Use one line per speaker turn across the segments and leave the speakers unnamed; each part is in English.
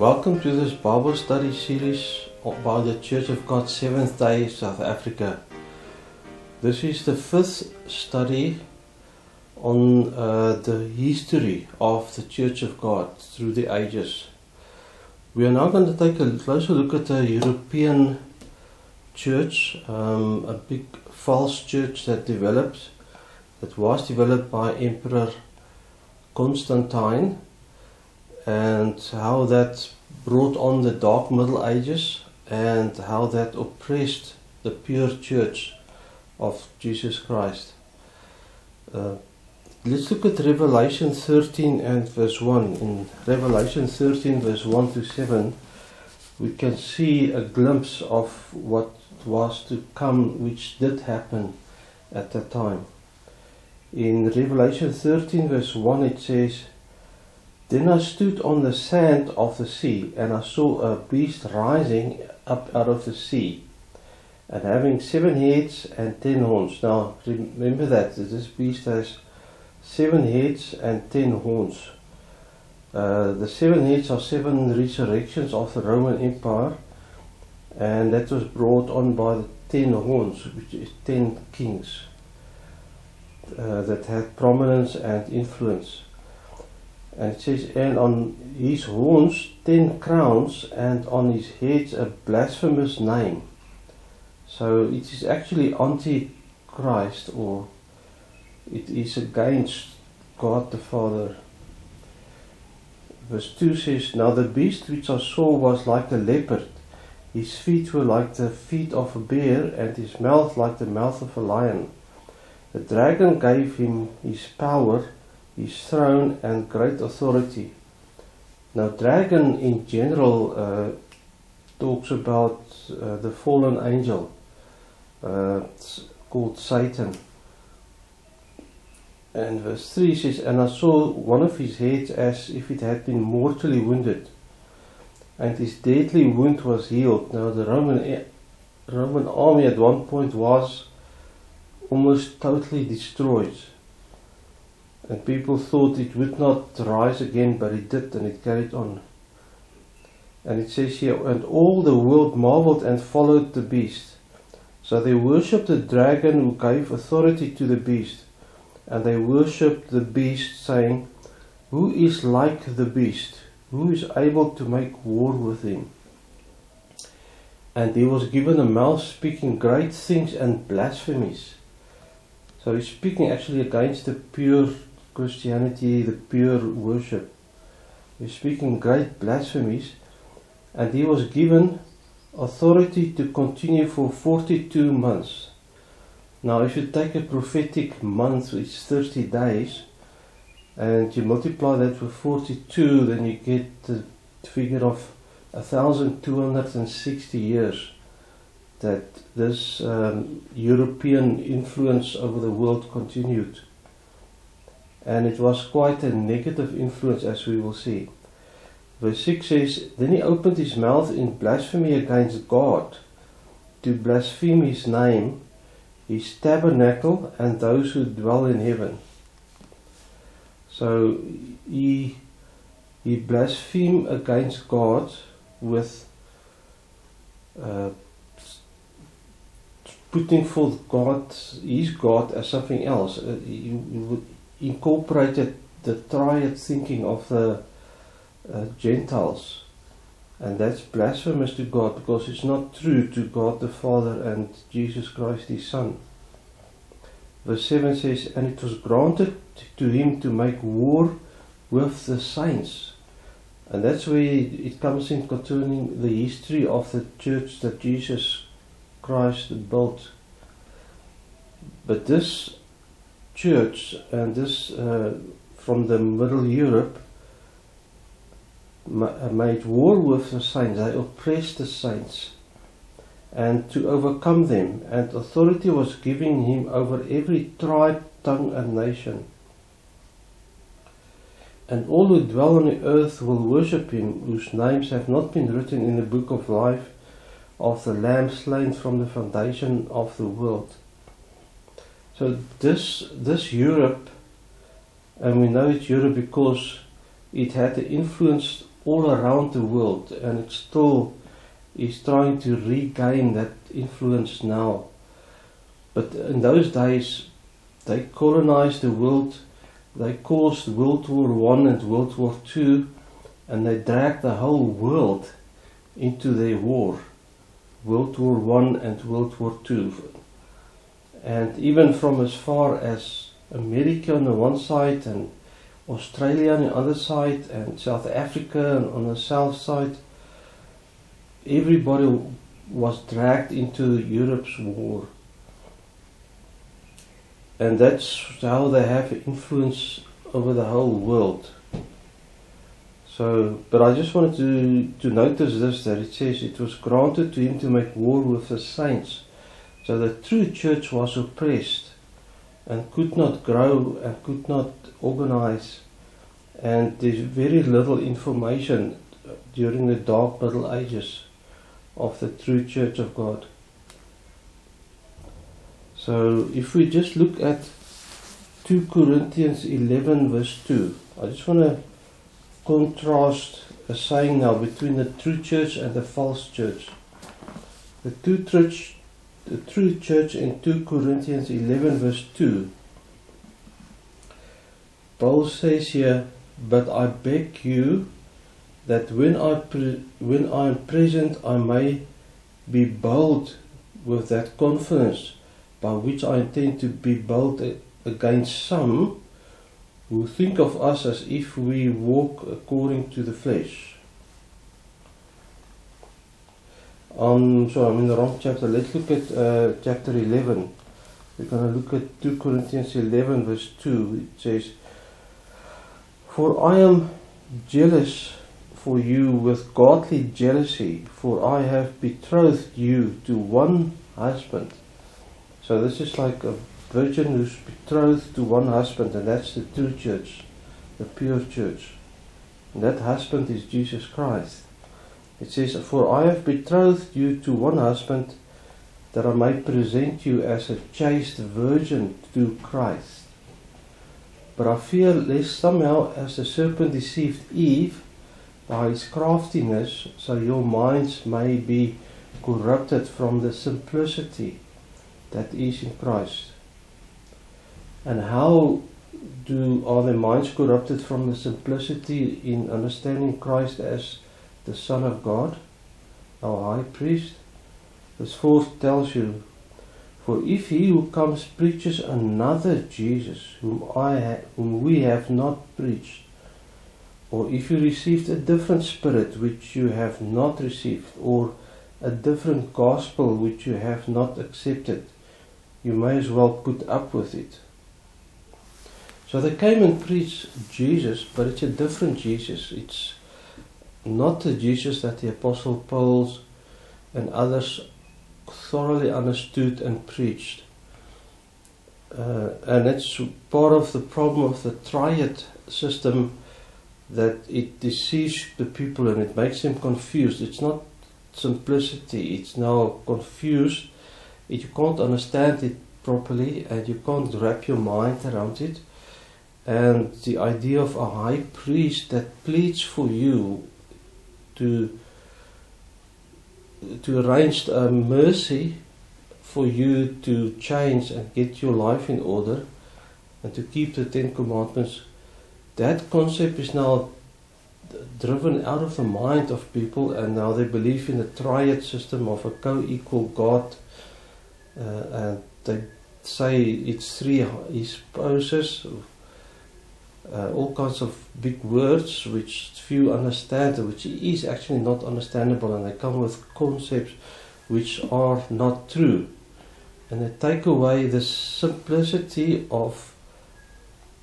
Welcome to this Bible study series by the Church of God Seventh Day South Africa. This is the fifth study on the history of the Church of God through the ages. We are now going to take a closer look at the European church, a big false church that was developed by Emperor Constantine, and how that brought on the dark Middle Ages and how that oppressed the pure church of Jesus Christ. Let's look at Revelation 13 and verse 1. In Revelation 13 verse 1 to 7 we can see a glimpse of what was to come, which did happen at that time. In Revelation 13 verse 1 it says, "Then I stood on the sand of the sea, and I saw a beast rising up out of the sea, and having 7 heads and 10 horns." Now remember that this beast has 7 heads and 10 horns. The 7 heads are 7 resurrections of the Roman Empire, and that was brought on by the 10 horns, which is 10 kings that had prominence and influence. And it says, "And on his horns 10 crowns, and on his heads a blasphemous name." So it is actually anti-Christ, or it is against God the Father. Verse 2 says, "Now the beast which I saw was like a leopard. His feet were like the feet of a bear, and his mouth like the mouth of a lion. The dragon gave him his power, his throne and great authority." Now dragon in general talks about the fallen angel called Satan. And verse 3 says, "And I saw one of his heads as if it had been mortally wounded, and his deadly wound was healed." Now the Roman army at one point was almost totally destroyed. And people thought it would not rise again, but it did, and it carried on. And it says here, "And all the world marveled and followed the beast. So they worshipped the dragon who gave authority to the beast. And they worshipped the beast, saying, 'Who is like the beast? Who is able to make war with him?' And he was given a mouth speaking great things and blasphemies." So he's speaking actually against the pure Christianity, the pure worship. He's speaking great blasphemies, and he was given authority to continue for 42 months. Now if you take a prophetic month, which is 30 days, and you multiply that with 42, then you get the figure of 1,260 years that this European influence over the world continued. And it was quite a negative influence, as we will see. Verse 6 says, "Then he opened his mouth in blasphemy against God, to blaspheme his name, his tabernacle, and those who dwell in heaven." So he blasphemed against God with putting forth his God as something else. He would incorporated the triad thinking of the Gentiles, and that's blasphemous to God, because it's not true to God the Father and Jesus Christ his Son. Verse 7 says, "And it was granted to him to make war with the saints." And that's where it comes in concerning the history of the church that Jesus Christ built. But this church, and this from the Middle Europe, made war with the saints. They oppressed the saints, and to overcome them, and authority was given him over every tribe, tongue and nation. "And all who dwell on the earth will worship him, whose names have not been written in the book of life of the Lamb slain from the foundation of the world." So this Europe, and we know it's Europe because it had the influence all around the world, and it still is trying to regain that influence now. But in those days, they colonized the world. They caused World War I and World War II, and they dragged the whole world into their war. World War I and World War II. And even from as far as America on the one side and Australia on the other side and South Africa on the south side, everybody was dragged into Europe's war. And that's how they have influence over the whole world. So, but I just wanted to notice this, that it says it was granted to him to make war with the saints. So the true church was oppressed and could not grow and could not organize. And there's very little information during the dark Middle Ages of the true church of God. So if we just look at 2 Corinthians 11 verse 2, I just want to contrast a saying now between the true church and the false church. The true church in 2 Corinthians 11 verse 2, Paul says here, "But I beg you that when I am present I may be bold with that confidence by which I intend to be bold against some who think of us as if we walk according to the flesh." So I'm in the wrong chapter. Let's look at chapter 11. We're going to look at 2 Corinthians 11 verse 2. It says, "For I am jealous for you with godly jealousy, for I have betrothed you to one husband." So this is like a virgin who's betrothed to one husband, and that's the true church, the pure church. And that husband is Jesus Christ. It says, "For I have betrothed you to one husband, that I may present you as a chaste virgin to Christ. But I fear lest somehow, as the serpent deceived Eve by his craftiness, so your minds may be corrupted from the simplicity that is in Christ." And how are their minds corrupted from the simplicity in understanding Christ as the Son of God, our High Priest? Verse 4 tells you, "For if he who comes preaches another Jesus, whom we have not preached, or if you received a different spirit which you have not received, or a different gospel which you have not accepted, you may as well put up with it." So they came and preached Jesus, but it's a different Jesus. It's not the Jesus that the Apostle Paul and others thoroughly understood and preached. And it's part of the problem of the triad system, that it deceives the people and it makes them confused. It's not simplicity, it's now confused. You can't understand it properly and you can't wrap your mind around it. And the idea of a high priest that pleads for you to arrange a mercy for you to change and get your life in order and to keep the 10 Commandments, that concept is now driven out of the mind of people, and now they believe in the triad system of a co-equal God, and they say it's three spouses, all kinds of big words which few understand, which is actually not understandable, and they come with concepts which are not true, and they take away the simplicity of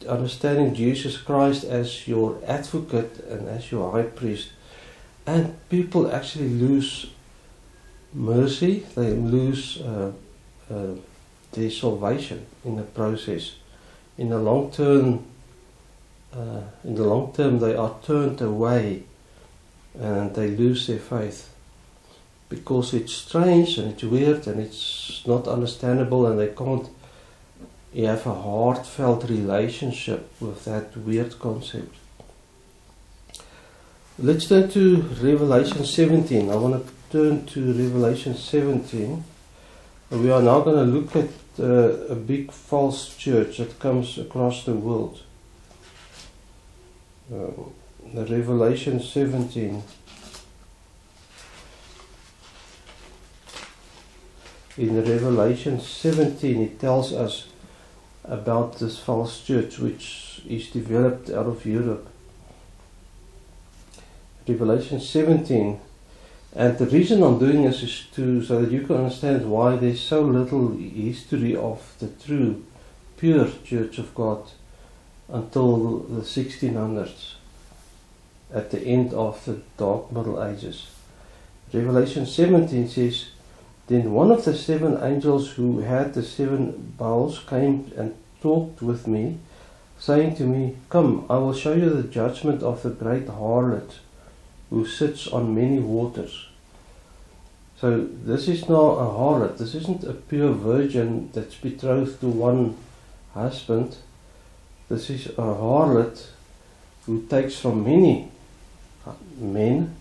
understanding Jesus Christ as your advocate and as your high priest. And people actually lose mercy, they lose their salvation in the process. In the long term, they are turned away and they lose their faith, because it's strange and it's weird and it's not understandable, and they can't have a heartfelt relationship with that weird concept. Let's turn to Revelation 17. I want to turn to Revelation 17. We are now going to look at a big false church that comes across the world. The Revelation 17. In Revelation 17 it tells us about this false church which is developed out of Europe. Revelation 17, and the reason I'm doing this is so that you can understand why there's so little history of the true, pure Church of God until the 1600s, at the end of the Dark Middle Ages. Revelation 17 says, "Then one of the 7 angels who had the 7 bowls came and talked with me, saying to me, 'Come, I will show you the judgment of the great harlot, who sits on many waters.'" So this is not a harlot. This isn't a pure virgin that's betrothed to one husband. This is a harlot who takes from many men,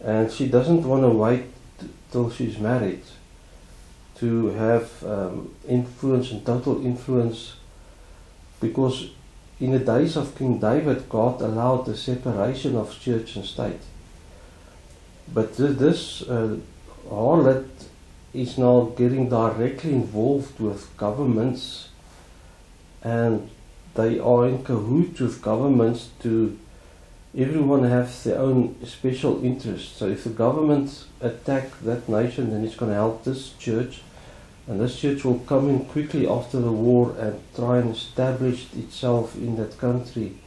and she doesn't want to wait till she's married to have influence and total influence, because in the days of King David, God allowed the separation of church and state. But this harlot is now getting directly involved with governments, and they are in cahoots with governments to everyone have their own special interests. So if the government attack that nation, then it's going to help this church, and this church will come in quickly after the war and try and establish itself in that country.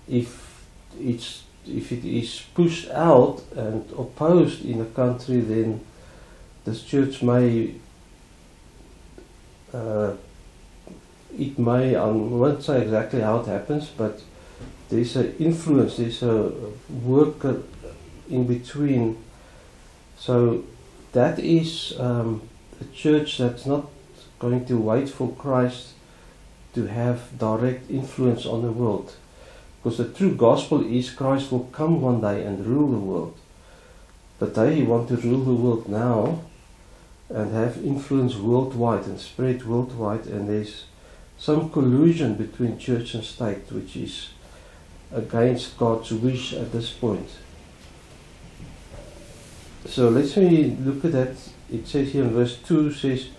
If it is pushed out and opposed in a country, then this church may, I won't say exactly how it happens, but there's an influence, there's a worker in between. So that is a church that's not going to wait for Christ to have direct influence on the world. Because the true gospel is Christ will come one day and rule the world. But they want to rule the world now and have influence worldwide and spread worldwide, and there's some collusion between church and state which is against God's wish at this point. So let's look at that. It says here in verse 2, says,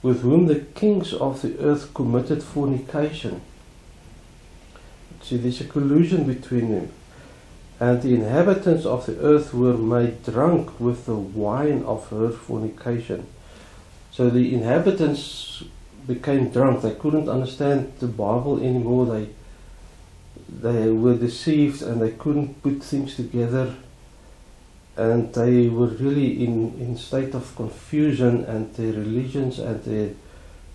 "With whom the kings of the earth committed fornication." See, there's a collusion between them. "And the inhabitants of the earth were made drunk with the wine of her fornication." So the inhabitants became drunk. They couldn't understand the Bible anymore. They were deceived and they couldn't put things together. And they were really in state of confusion, and their religions and their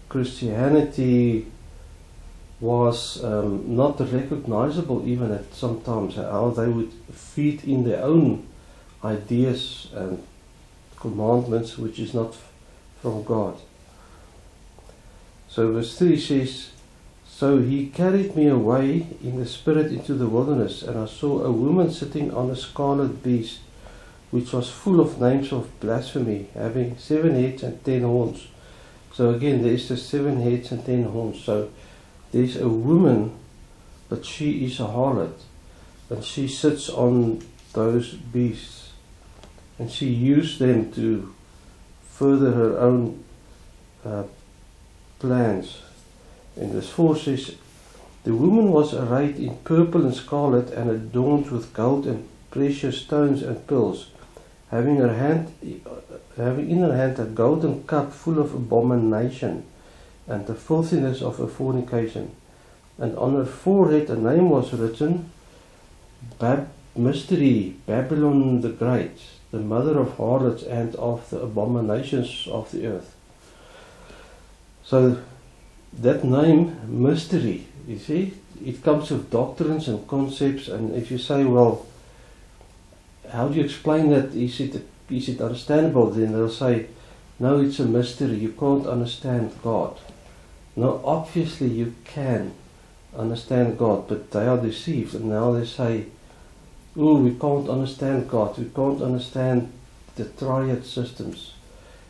Christianity was not recognizable even at some times, how they would feed in their own ideas and commandments which is not from God. So verse 3 says, "So he carried me away in the spirit into the wilderness, and I saw a woman sitting on a scarlet beast, which was full of names of blasphemy, having 7 heads and 10 horns." So again, there's the 7 heads and 10 horns. So there's a woman, but she is a harlot, and she sits on those beasts, and she used them to further her own plans. In verse 4 says, "The woman was arrayed in purple and scarlet, and adorned with gold and precious stones and pearls, having in her hand a golden cup full of abomination and the filthiness of her fornication. And on her forehead a name was written, Mystery, Babylon the Great, the mother of harlots and of the abominations of the earth." So that name, mystery, you see, it comes with doctrines and concepts, and if you say, well, how do you explain that? Is it understandable? Then they'll say, no, it's a mystery. You can't understand God. No, obviously you can understand God, but they are deceived, and now they say oh, we can't understand God, we can't understand the triad systems.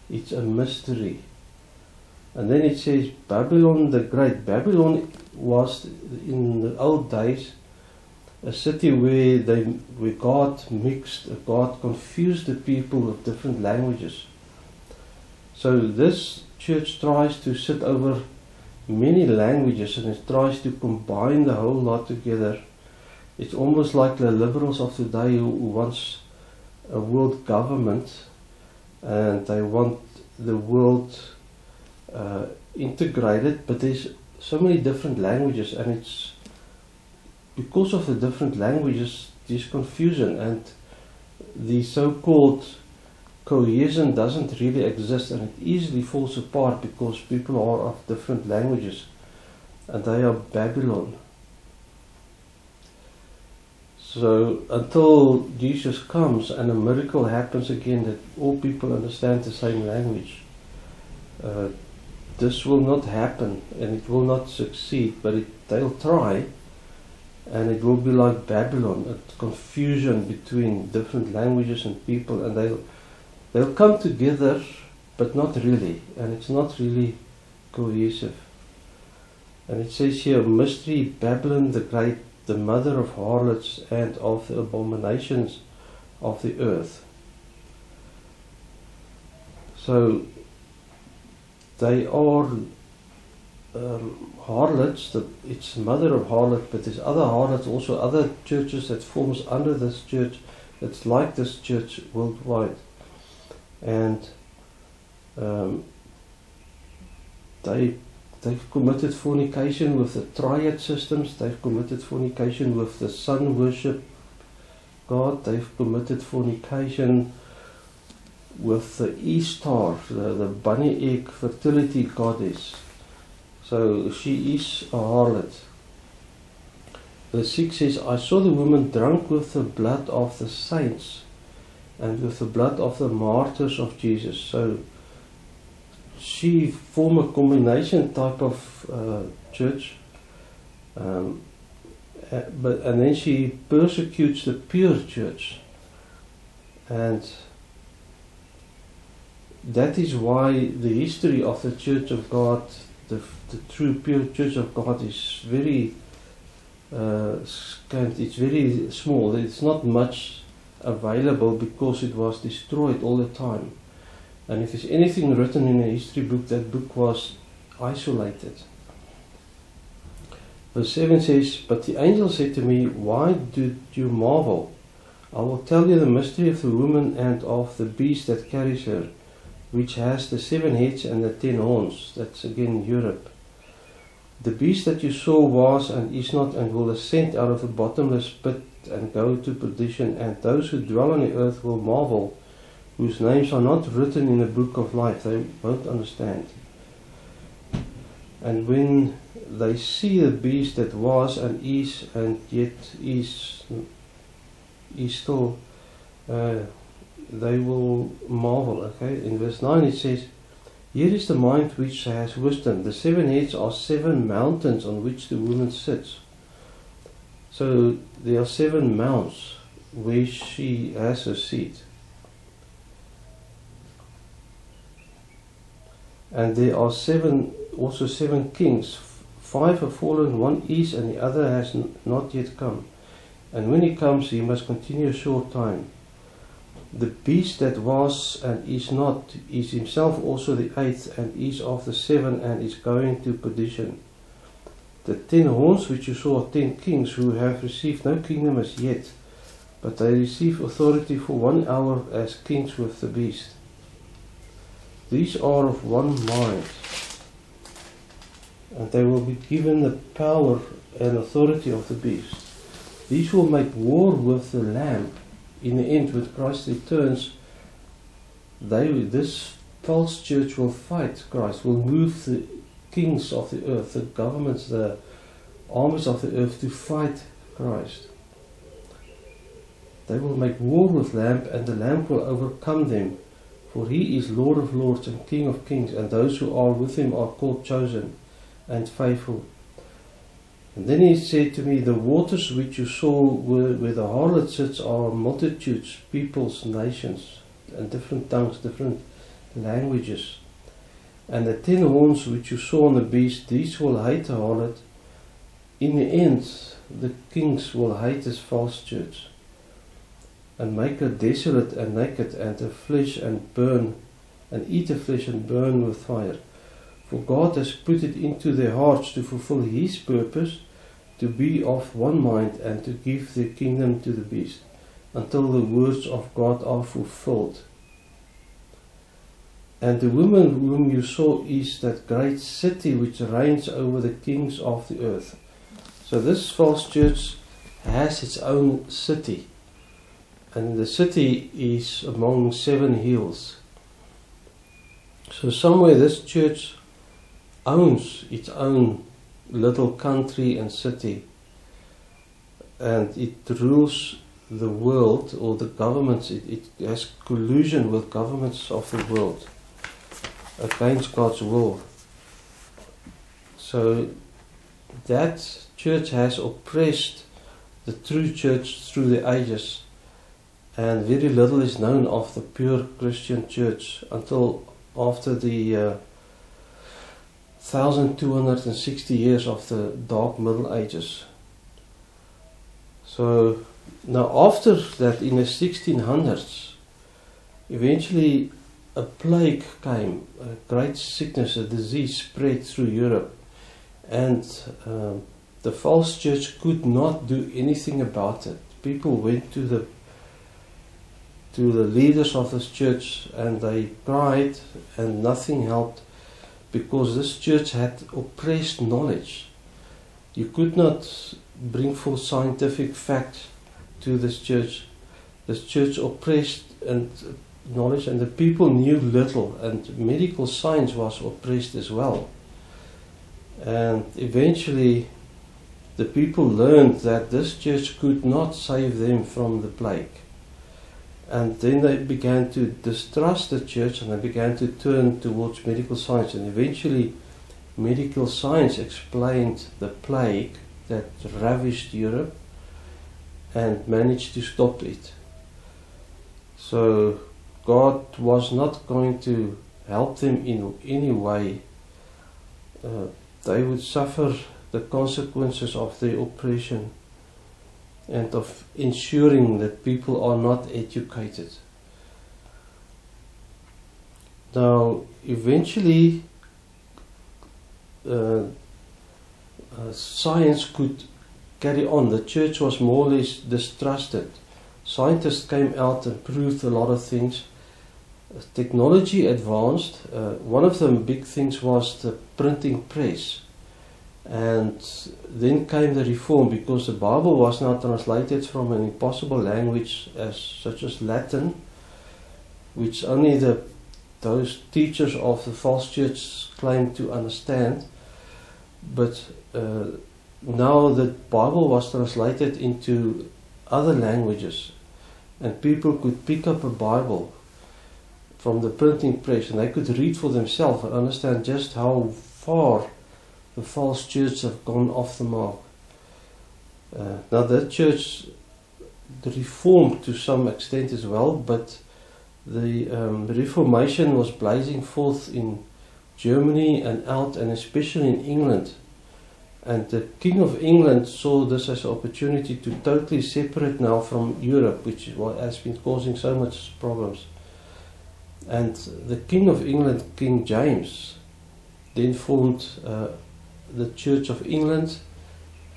It's a mystery. And then it says Babylon the Great. Babylon was in the old days a city where God confused the people with different languages. So this church tries to sit over many languages and it tries to combine the whole lot together. It's almost like the liberals of today who wants a world government and they want the world integrated, but there's so many different languages, and it's because of the different languages there's confusion, and the so-called cohesion doesn't really exist, and it easily falls apart because people are of different languages, and they are Babylon. So until Jesus comes and a miracle happens again that all people understand the same language, this will not happen and it will not succeed, but they'll try, and it will be like Babylon, a confusion between different languages and people, and they'll come together but not really, and it's not really cohesive. And it says here, mystery, Babylon the Great, the mother of harlots and of the abominations of the earth. So they are harlots, it's mother of harlot, but there's other harlots, also other churches that forms under this church that's like this church worldwide. And they've committed fornication with the triad systems, they've committed fornication with the sun worship God, they've committed fornication with the Ishtar, the bunny egg fertility goddess. So she is a harlot. Verse 6 says, I saw the woman drunk with the blood of the saints and with the blood of the martyrs of Jesus. So she form a combination type of church, and then she persecutes the pure church, and that is why the history of the Church of God, the true pure Church of God, is very scant. It's very small. It's not much available because it was destroyed all the time. And if there's anything written in a history book, that book was isolated. Verse 7 says, but the angel said to me, why did you marvel? I will tell you the mystery of the woman and of the beast that carries her, which has the 7 heads and the 10 horns. That's again Europe. The beast that you saw was and is not, and will ascend out of the bottomless pit and go to perdition, and those who dwell on the earth will marvel, whose names are not written in the book of life. They won't understand. And when they see the beast that was and yet is still, they will marvel. Okay. In verse 9 it says, here is the mind which has wisdom. The 7 heads are 7 mountains on which the woman sits. So there are 7 mounts where she has her seat. And there are also 7 kings. 5 have fallen, 1 is, and the other has not yet come. And when he comes, he must continue a short time. The beast that was and is not is himself also the 8th, and is of the 7, and is going to perdition. The 10 horns which you saw are 10 kings who have received no kingdom as yet, but they receive authority for 1 hour as kings with the beast. These are of one mind, and they will be given the power and authority of the beast. These will make war with the Lamb. In the end, when Christ returns, this false church will fight Christ, will move the kings of the earth, the governments, the armies of the earth to fight Christ. They will make war with Lamb, and the Lamb will overcome them. For he is Lord of lords and King of kings, and those who are with him are called chosen and faithful. And then he said to me, the waters which you saw where the harlot sits are multitudes, peoples, nations, and different tongues, different languages. And the 10 horns which you saw on the beast, these will hate the harlot. In the end, the kings will hate this false church, and make her desolate and naked, and her flesh and burn, and eat her flesh and burn with fire. For God has put it into their hearts to fulfill His purpose, to be of one mind, and to give the kingdom to the beast, until the words of God are fulfilled. And the woman whom you saw is that great city which reigns over the kings of the earth. So this false church has its own city, and the city is among 7 hills. So somewhere this church owns its own little country and city, and it rules the world, or the governments. It has collusion with governments of the world against God's will. So that church has oppressed the true church through the ages, and very little is known of the pure Christian church until after the 1260 years of the Dark Middle Ages. So now after that, in the 1600s, eventually a plague came, a great sickness, a disease spread through Europe, and the false church could not do anything about it. People went to the leaders of this church and they cried, and nothing helped, because this church had oppressed knowledge. You could not bring forth scientific facts to this church. This church oppressed and knowledge, and the people knew little, and medical science was oppressed as well. And eventually the people learned that this church could not save them from the plague. And then they began to distrust the church, and they began to turn towards medical science. And eventually medical science explained the plague that ravished Europe and managed to stop it. So God was not going to help them in any way. They would suffer the consequences of their oppression and of ensuring that people are not educated. Now, eventually, science could carry on. The church was more or less distrusted. Scientists came out and proved a lot of things. Technology advanced. One of the big things was the printing press. And then came the reform, because the Bible was now translated from an impossible language such as Latin, which only those teachers of the false church claimed to understand. But now the Bible was translated into other languages, and people could pick up a Bible from the printing press, and they could read for themselves and understand just how far the false church have gone off the mark. Now that church reformed to some extent as well, but the Reformation was blazing forth in Germany and out, and especially in England. And the King of England saw this as an opportunity to totally separate now from Europe, which is what has been causing so much problems. And the King of England, King James, then formed the Church of England,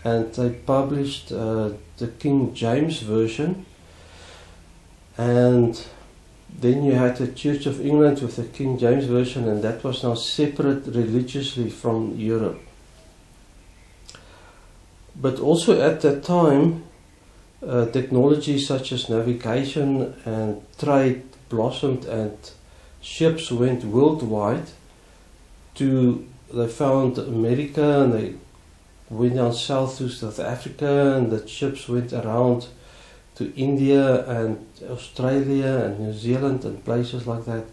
and they published the King James Version. And then you had the Church of England with the King James Version, and that was now separate religiously from Europe. But also at that time, technology such as navigation and trade blossomed, and ships went worldwide. They found America, and they went down south to South Africa, and the ships went around to India and Australia and New Zealand and places like that.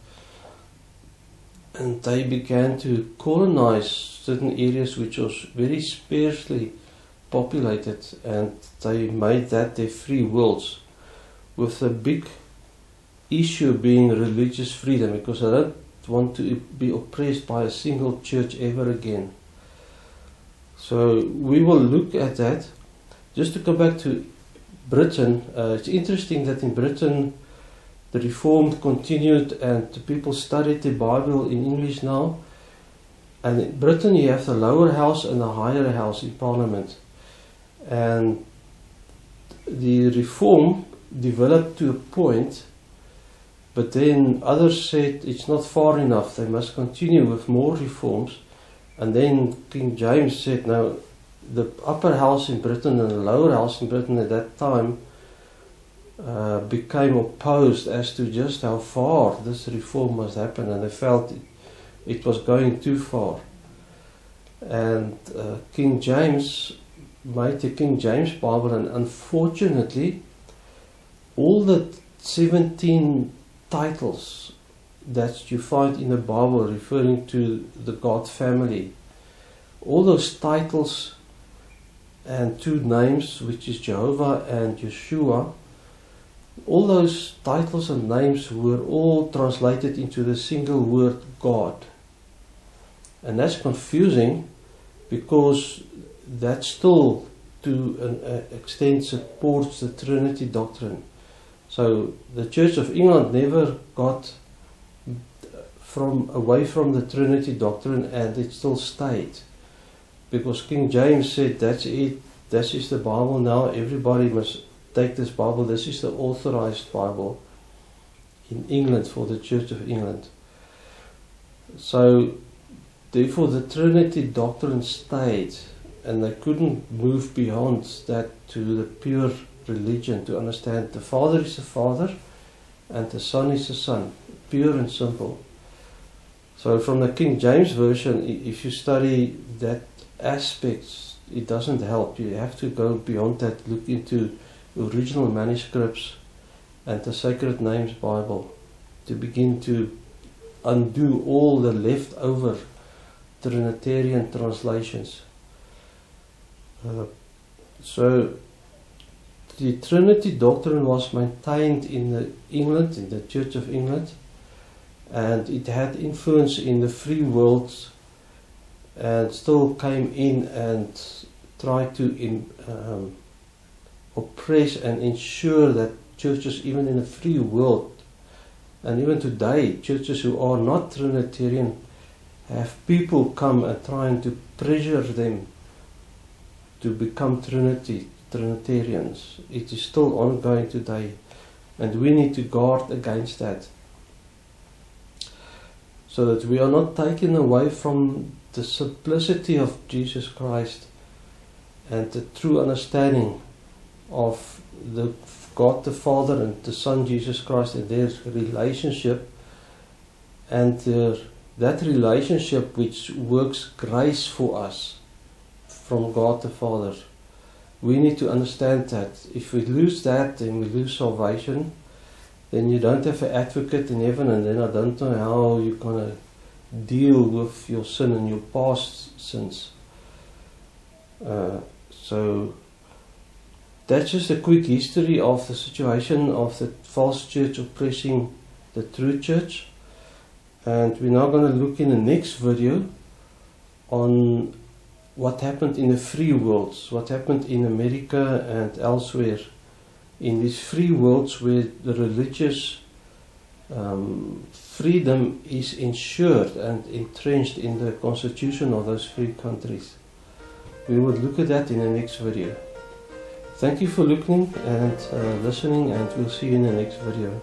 And they began to colonize certain areas which was very sparsely populated, and they made that their free worlds, with a big issue being religious freedom, because they don't want to be oppressed by a single church ever again. So we will look at that. Just to come back to Britain, it's interesting that in Britain the Reformed continued and the people studied the Bible in English now. And in Britain you have the lower house and the higher house in Parliament. And the Reform developed to a point, but then others said it's not far enough, they must continue with more reforms. And then King James said, no, the upper house in Britain and the lower house in Britain at that time became opposed as to just how far this reform must happen, and they felt it was going too far. And King James made the King James Bible, and unfortunately all the 17 titles that you find in the Bible referring to the God family, all those titles and two names, which is Jehovah and Yeshua, all those titles and names were all translated into the single word God. And that's confusing, because that still to an extent supports the Trinity doctrine. So the Church of England never got away from the Trinity doctrine, and it still stayed, because King James said, that's it, this is the Bible now, everybody must take this Bible, this is the authorized Bible in England for the Church of England. So therefore the Trinity doctrine stayed, and they couldn't move beyond that to the pure religion, to understand the Father is the Father and the Son is the Son, pure and simple. So from the King James Version, if you study that aspect, it doesn't help. You have to go beyond that, look into original manuscripts and the Sacred Names Bible to begin to undo all the leftover Trinitarian translations. So the Trinity doctrine was maintained in England, in the Church of England, and it had influence in the free world, and still came in and tried to oppress and ensure that churches, even in the free world, and even today, churches who are not Trinitarian, have people come and trying to pressure them to become Trinitarians. It is still ongoing today, and we need to guard against that, so that we are not taken away from the simplicity of Jesus Christ and the true understanding of the God the Father and the Son Jesus Christ and their relationship, and that relationship which works grace for us from God the Father. We need to understand that. If we lose that, then we lose salvation. Then you don't have an advocate in heaven, and then I don't know how you're going to deal with your sin and your past sins. So that's just a quick history of the situation of the false church oppressing the true church. And we're now going to look in the next video on what happened in the free worlds, what happened in America and elsewhere, in these free worlds where the religious freedom is ensured and entrenched in the constitution of those free countries. We will look at that in the next video. Thank you for looking and listening, and we'll see you in the next video.